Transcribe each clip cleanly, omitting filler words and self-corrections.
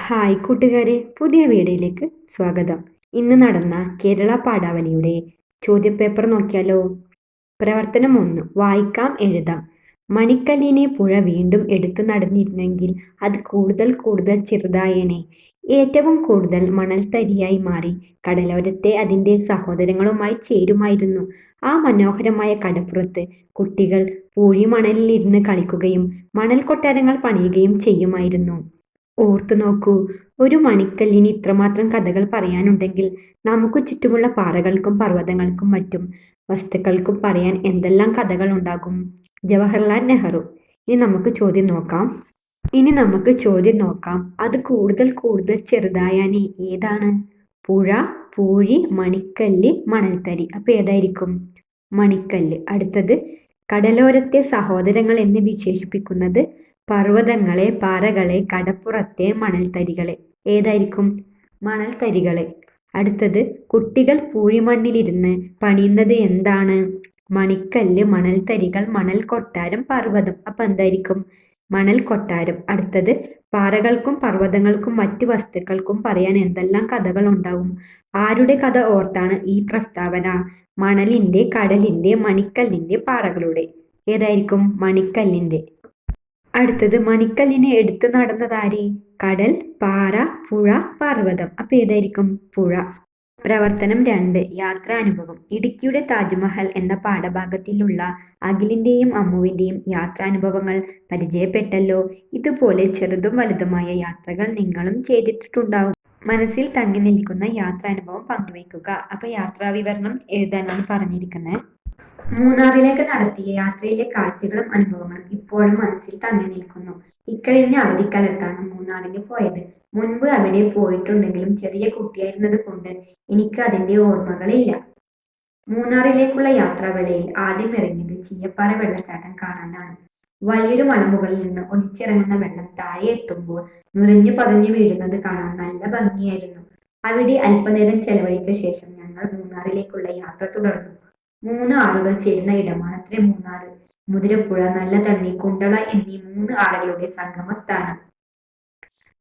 Hi കൂട്ടുകാരെ, പുതിയ വീഡിയോയിലേക്ക് സ്വാഗതം. ഇന്ന് നടന്ന കേരള പാഠാവലിയുടെ ചോദ്യപേപ്പർ നോക്കിയാലോ. പ്രവർത്തനം 1. വായിക്കാം എഴുതാം. മണിക്കല്ലിനെ പുഴ വീണ്ടും എടുത്തു നടന്നിരുന്നെങ്കിൽ അത് കൂടുതൽ കൂടുതൽ ചെറുതായേനെ. ഏറ്റവും കൂടുതൽ മണൽത്തരിയായി മാറി കടലോരത്തെ അതിൻ്റെ സഹോദരങ്ങളുമായി ചേരുമായിരുന്നു. ആ മനോഹരമായ കടപ്പുറത്ത് കുട്ടികൾ പൂഴിമണലിലിരുന്ന് കളിക്കുകയും മണൽ കൊട്ടാരങ്ങൾ പണിയുകയും ചെയ്യുമായിരുന്നു. ഓർത്തു നോക്കൂ, ഒരു മണിക്കല്ലിന് ഇത്രമാത്രം കഥകൾ പറയാനുണ്ടെങ്കിൽ നമുക്ക് ചുറ്റുമുള്ള പാറകൾക്കും പർവ്വതങ്ങൾക്കും മറ്റും വസ്തുക്കൾക്കും പറയാൻ എന്തെല്ലാം കഥകൾ ഉണ്ടാകും. ജവഹർലാൽ നെഹ്റു. ഇനി നമുക്ക് ചോദ്യം നോക്കാം. അത് കൂടുതൽ കൂടുതൽ ചെറുതായാനേ ഏതാണ്? പുഴ, പൂഴി, മണിക്കല്ല്, മണൽത്തരി. അപ്പൊ ഏതായിരിക്കും? മണിക്കല്ല്. അടുത്തത്, കടലോരത്തെ സഹോദരങ്ങൾ എന്ന് വിശേഷിപ്പിക്കുന്നത് പർവ്വതങ്ങളെ, പാറകളെ, കടപ്പുറത്തെ മണൽത്തരികളെ. ഏതായിരിക്കും? മണൽത്തരികളെ. അടുത്തത്, കുട്ടികൾ പൂഴിമണ്ണിലിരുന്ന് പണിയുന്നത് എന്താണ്? മണിക്കല്ല്, മണൽത്തരികൾ, മണൽ കൊട്ടാരം, പർവ്വതം. അപ്പൊ എന്തായിരിക്കും? മണൽ കൊട്ടാരം. അടുത്തത്, പാറകൾക്കും പർവ്വതങ്ങൾക്കും മറ്റു വസ്തുക്കൾക്കും പറയാൻ എന്തെല്ലാം കഥകൾ ഉണ്ടാവും? ആരുടെ കഥ ഓർത്താണ് ഈ പ്രസ്താവന? മണലിന്റെ, കടലിന്റെ, മണിക്കല്ലിന്റെ, പാറകളുടെ. ഏതായിരിക്കും? മണിക്കല്ലിന്റെ. അടുത്തത്, മണിക്കല്ലിനെ എടുത്തു നടന്നതാര്? കടൽ, പാറ, പുഴ, പർവ്വതം. അപ്പൊ ഏതായിരിക്കും? പുഴ. പ്രവർത്തനം 2. യാത്രാനുഭവം. ഇടുക്കിയുടെ താജ്മഹൽ എന്ന പാഠഭാഗത്തിലുള്ള അഖിലിന്റെയും അമ്മുവിന്റെയും യാത്രാനുഭവങ്ങൾ പരിചയപ്പെട്ടല്ലോ. ഇതുപോലെ ചെറുതും വലുതുമായ യാത്രകൾ നിങ്ങളും ചെയ്തിട്ടുണ്ടാവും. മനസ്സിൽ തങ്ങി നിൽക്കുന്ന യാത്രാനുഭവം പങ്കുവയ്ക്കുക. അപ്പൊ യാത്രാവിവരണം എഴുതാനാണ് പറഞ്ഞിരിക്കുന്നത്. മൂന്നാറിലേക്ക് നടത്തിയ യാത്രയിലെ കാഴ്ചകളും അനുഭവങ്ങളും ഇപ്പോഴും മനസ്സിൽ തങ്ങി നിൽക്കുന്നു. ഇക്കഴിഞ്ഞ അവധിക്കാലത്താണ് മൂന്നാറിന് പോയത്. മുൻപ് അവിടെ പോയിട്ടുണ്ടെങ്കിലും ചെറിയ കുട്ടിയായിരുന്നത് കൊണ്ട് എനിക്ക് അതിന്റെ ഓർമ്മകളില്ല. മൂന്നാറിലേക്കുള്ള യാത്രാവേളയിൽ ആദ്യം ഇറങ്ങിയത് ചീയപ്പാറ വെള്ളച്ചാട്ടം കാണാനാണ്. വലിയൊരു മലമുകളിൽ നിന്ന് ഒലിച്ചിറങ്ങുന്ന വെള്ളം താഴെ എത്തുമ്പോൾ നുരഞ്ഞു പതഞ്ഞു വീഴുന്നത് കാണാൻ നല്ല ഭംഗിയായിരുന്നു. അവിടെ അല്പനേരം ചെലവഴിച്ച ശേഷം ഞങ്ങൾ മൂന്നാറിലേക്കുള്ള യാത്ര തുടർന്നു. 3 ആറുകൾ ചേരുന്ന ഇടമാണത്രേ മൂന്നാറ്. മുതിരപ്പുഴ, നല്ലതണ്ണി, കുണ്ടള എന്നീ 3 ആറുകളുടെ സംഗമ സ്ഥാനം.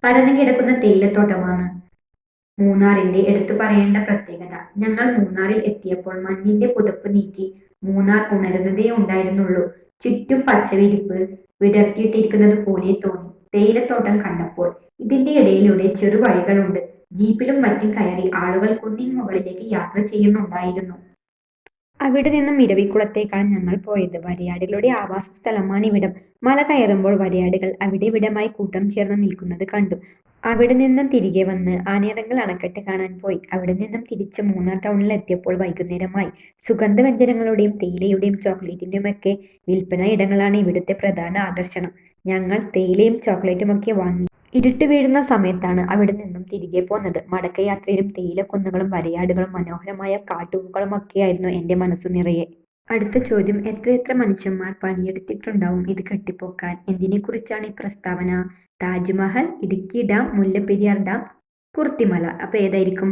പരന്നു കിടക്കുന്ന തേയിലത്തോട്ടമാണ് മൂന്നാറിന്റെ എടുത്തു പറയേണ്ട പ്രത്യേകത. ഞങ്ങൾ മൂന്നാറിൽ എത്തിയപ്പോൾ മഞ്ഞിന്റെ പുതപ്പ് നീക്കി മൂന്നാർ ഉണരുന്നതേ ഉണ്ടായിരുന്നുള്ളൂ. ചുറ്റും പച്ചവിരിപ്പ് വിടർത്തിയിട്ടിരിക്കുന്നത് പോലെ തോന്നി തേയിലത്തോട്ടം കണ്ടപ്പോൾ. ഇതിന്റെ ഇടയിലൂടെ ചെറുവഴികളുണ്ട്. ജീപ്പിലും മറ്റും കയറി ആളുകൾ കുന്നിൻ മുകളിലേക്ക് യാത്ര ചെയ്യുന്നുണ്ടായിരുന്നു. അവിടെ നിന്നും ഇരവിക്കുളത്തേക്കാണ് ഞങ്ങൾ പോയത്. വരയാടുകളുടെ ആവാസ സ്ഥലമാണിവിടം. മല കയറുമ്പോൾ വരയാടുകൾ അവിടെവിടമായി കൂട്ടം ചേർന്ന് നിൽക്കുന്നത് കണ്ടു. അവിടെ നിന്നും തിരികെ വന്ന് ആനയിറങ്കൽ അണക്കെട്ട് കാണാൻ പോയി. അവിടെ നിന്നും തിരിച്ച് മൂന്നാർ ടൗണിൽ എത്തിയപ്പോൾ വൈകുന്നേരമായി. സുഗന്ധവ്യഞ്ജനങ്ങളുടെയും തേയിലയുടെയും ചോക്ലേറ്റിന്റെയും ഒക്കെ വിൽപ്പന ഇടങ്ങളാണ് ഇവിടുത്തെ പ്രധാന ആകർഷണം. ഞങ്ങൾ തേയിലയും ചോക്ലേറ്റുമൊക്കെ വാങ്ങി. ഇരുട്ട് വീഴുന്ന സമയത്താണ് അവിടെ നിന്നും തിരികെ പോന്നത്. മടക്കയാത്രയിലും തേയിലക്കുന്നുകളും വരയാടുകളും മനോഹരമായ കാട്ടുപൂക്കളുമൊക്കെയായിരുന്നു എൻ്റെ മനസ്സു നിറയെ. അടുത്ത ചോദ്യം, എത്രയെത്ര മനുഷ്യന്മാർ പണിയെടുത്തിട്ടുണ്ടാവും ഇത് കെട്ടിപ്പൊക്കാൻ? എന്തിനെക്കുറിച്ചാണ് ഈ പ്രസ്താവന? Taj Mahal, Idukki dam, Mullaperiyar dam, Kurthimala. അപ്പൊ ഏതായിരിക്കും?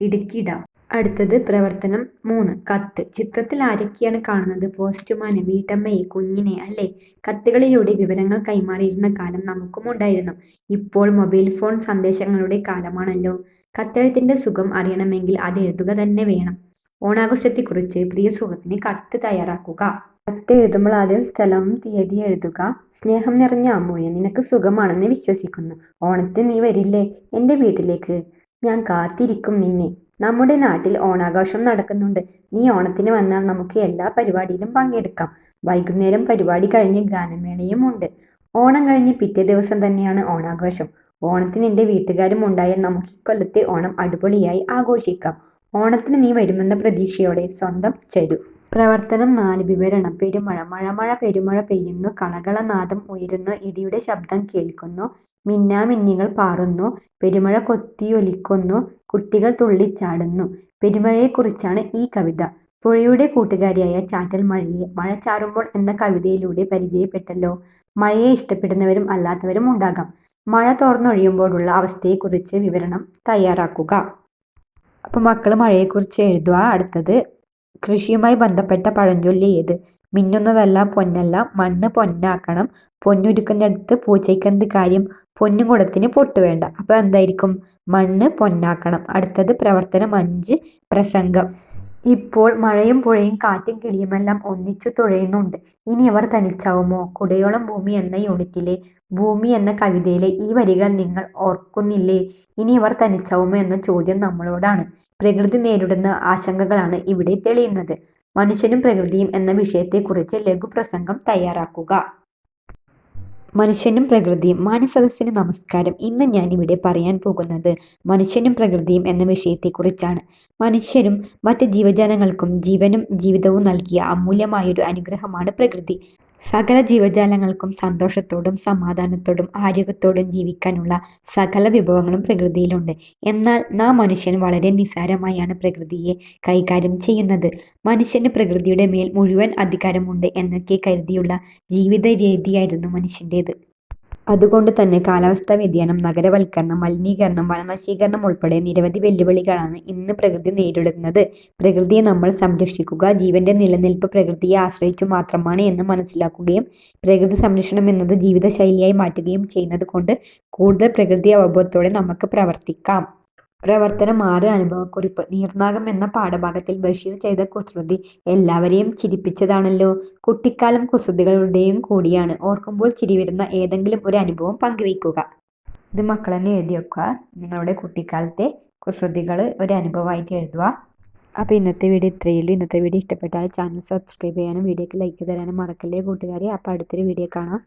ഇടുക്കി ഡാം. അടുത്തത് പ്രവർത്തനം 3. കത്ത്. ചിത്രത്തിൽ ആരൊക്കെയാണ് കാണുന്നത്? പോസ്റ്റ്മാനെ, വീട്ടമ്മയെ, കുഞ്ഞിനെ അല്ലേ? കത്തുകളിലൂടെ വിവരങ്ങൾ കൈമാറിയിരുന്ന കാലം നമുക്കും ഉണ്ടായിരുന്നു. ഇപ്പോൾ മൊബൈൽ ഫോൺ സന്ദേശങ്ങളുടെ കാലമാണല്ലോ. കത്തെഴുത്തിന്റെ സുഖം അറിയണമെങ്കിൽ അത് എഴുതുക തന്നെ വേണം. ഓണാഘോഷത്തെക്കുറിച്ച് പ്രിയ സുഹൃത്തിന് കത്ത് തയ്യാറാക്കുക. കത്ത് എഴുതുമ്പോൾ ആദ്യം സ്ഥലവും തീയതി എഴുതുക. സ്നേഹം നിറഞ്ഞ അമ്മുയെ, നിനക്ക് സുഖമാണെന്ന് വിശ്വസിക്കുന്നു. ഓണത്തിന് നീ വരില്ലേ എൻ്റെ വീട്ടിലേക്ക്? ഞാൻ കാത്തിരിക്കും നിന്നെ. നമ്മുടെ നാട്ടിൽ ഓണാഘോഷം നടക്കുന്നുണ്ട്. നീ ഓണത്തിന് വന്നാൽ നമുക്ക് എല്ലാ പരിപാടിയിലും പങ്കെടുക്കാം. വൈകുന്നേരം പരിപാടി കഴിഞ്ഞ് ഗാനമേളയും ഉണ്ട്. ഓണം കഴിഞ്ഞ് പിറ്റേ ദിവസം തന്നെയാണ് ഓണാഘോഷം. ഓണത്തിന് എൻ്റെ വീട്ടുകാരും ഉണ്ടായാൽ നമുക്ക് ഇക്കൊല്ലത്തെ ഓണം അടിപൊളിയായി ആഘോഷിക്കാം. ഓണത്തിന് നീ വരുമെന്ന പ്രതീക്ഷയോടെ, സ്വന്തം ചരു. പ്രവർത്തനം 4. വിവരണം. പെരുമഴ. മഴ പെരുമഴ പെയ്യുന്നു. കളകളനാദം ഉയരുന്നു. ഇടിയുടെ ശബ്ദം കേൾക്കുന്നു. മിന്നാമിന്നികൾ പാറുന്നു. പെരുമഴ കൊത്തിയൊലിക്കുന്നു. കുട്ടികൾ തുള്ളിച്ചാടുന്നു. പെരുമഴയെക്കുറിച്ചാണ് ഈ കവിത. പുഴയുടെ കൂട്ടുകാരിയായ ചാറ്റൽ മഴയെ മഴ ചാറുമ്പോൾ എന്ന കവിതയിലൂടെ പരിചയപ്പെട്ടല്ലോ. മഴയെ ഇഷ്ടപ്പെടുന്നവരും അല്ലാത്തവരും ഉണ്ടാകാം. മഴ തോർന്നൊഴിയുമ്പോഴുള്ള അവസ്ഥയെക്കുറിച്ച് വിവരണം തയ്യാറാക്കുക. അപ്പോൾ മക്കൾ മഴയെക്കുറിച്ച് എഴുതുക. അടുത്തത്, കൃഷിയുമായി ബന്ധപ്പെട്ട പഴഞ്ചൊല്ല് ഏത്? മിന്നുന്നതെല്ലാം പൊന്നല്ല, മണ്ണ് പൊന്നാക്കണം, പൊന്നുരുക്കുന്നിടത്ത് പൂച്ചയ്ക്കെന്ത് കാര്യം, പൊന്നുകുടത്തിന് പൊട്ട് വേണ്ട. അപ്പോൾ എന്തായിരിക്കും? മണ്ണ് പൊന്നാക്കണം. അടുത്തത് പ്രവർത്തനം 5 പ്രസംഗം. ഇപ്പോൾ മഴയും പുഴയും കാറ്റും കിളിയുമെല്ലാം ഒന്നിച്ചു തുഴയുന്നുണ്ട്. ഇനി അവർ തനിച്ചാവുമോ? കുടയോളം ഭൂമി എന്ന യൂണിറ്റിലെ ഭൂമി എന്ന കവിതയിലെ ഈ വരികൾ നിങ്ങൾ ഓർക്കുന്നില്ലേ? ഇനി അവർ തനിച്ചാവുമോ എന്ന ചോദ്യം നമ്മളോടാണ്. പ്രകൃതി നേരിടുന്ന ആശങ്കകളാണ് ഇവിടെ തെളിയുന്നത്. മനുഷ്യനും പ്രകൃതിയും എന്ന വിഷയത്തെക്കുറിച്ച് ലഘുപ്രസംഗം തയ്യാറാക്കുക. മനുഷ്യനും പ്രകൃതിയും. മാന്യസദസ്സിന് നമസ്കാരം. ഇന്ന് ഞാനിവിടെ പറയാൻ പോകുന്നത് മനുഷ്യനും പ്രകൃതിയും എന്ന വിഷയത്തെക്കുറിച്ചാണ്. മനുഷ്യനും മറ്റ് ജീവജാലങ്ങൾക്കും ജീവനും ജീവിതവും നൽകിയ അമൂല്യമായൊരു അനുഗ്രഹമാണ് പ്രകൃതി. സകല ജീവജാലങ്ങൾക്കും സന്തോഷത്തോടും സമാധാനത്തോടും ആരോഗ്യത്തോടും ജീവിക്കാനുള്ള സകല വിഭവങ്ങളും പ്രകൃതിയിലുണ്ട്. എന്നാൽ നാം മനുഷ്യൻ വളരെ നിസ്സാരമായാണ് പ്രകൃതിയെ കൈകാര്യം ചെയ്യുന്നത്. മനുഷ്യന് പ്രകൃതിയുടെ മേൽ മുഴുവൻ അധികാരമുണ്ട് എന്നൊക്കെ കരുതിയുള്ള ജീവിത രീതിയായിരുന്നു മനുഷ്യൻ്റേത്. അതുകൊണ്ട് തന്നെ കാലാവസ്ഥാ വ്യതിയാനം, നഗരവൽക്കരണം, മലിനീകരണം, വനനശീകരണം ഉൾപ്പെടെ നിരവധി വെല്ലുവിളികളാണ് ഇന്ന് പ്രകൃതി നേരിടുന്നത്. പ്രകൃതിയെ നമ്മൾ സംരക്ഷിക്കുക, ജീവന്റെ നിലനിൽപ്പ് പ്രകൃതിയെ ആശ്രയിച്ചു മാത്രമാണ് എന്ന് മനസ്സിലാക്കുകയും പ്രകൃതി സംരക്ഷണം എന്നത് ജീവിതശൈലിയായി മാറ്റുകയും ചെയ്യുന്നത് കൊണ്ട് കൂടുതൽ പ്രകൃതി അവബോധത്തോടെ നമുക്ക് പ്രവർത്തിക്കാം. പ്രവർത്തനം 6 അനുഭവക്കുറിപ്പ്. നീർനാഗം എന്ന പാഠഭാഗത്തിൽ ബഷീർ ചെയ്ത കുസൃതി എല്ലാവരെയും ചിരിപ്പിച്ചതാണല്ലോ. കുട്ടിക്കാലം കുസൃതികളുടെയും കൂടിയാണ്. ഓർക്കുമ്പോൾ ചിരി വരുന്ന ഏതെങ്കിലും ഒരു അനുഭവം പങ്കുവയ്ക്കുക. ഇത് മക്കൾ തന്നെ എഴുതി വെക്കുക. നിങ്ങളുടെ കുട്ടിക്കാലത്തെ കുസൃതികൾ ഒരു അനുഭവമായിട്ട് എഴുതുക. അപ്പോൾ ഇന്നത്തെ വീഡിയോ ഇത്രയേ ഉള്ളൂ. ഇന്നത്തെ വീഡിയോ ഇഷ്ടപ്പെട്ടാൽ ചാനൽ സബ്സ്ക്രൈബ് ചെയ്യാനും വീഡിയോക്ക് ലൈക്ക് തരാനും മറക്കല്ലേ കൂട്ടുകാരെ. അപ്പോൾ അടുത്തൊരു വീഡിയോ കാണാം.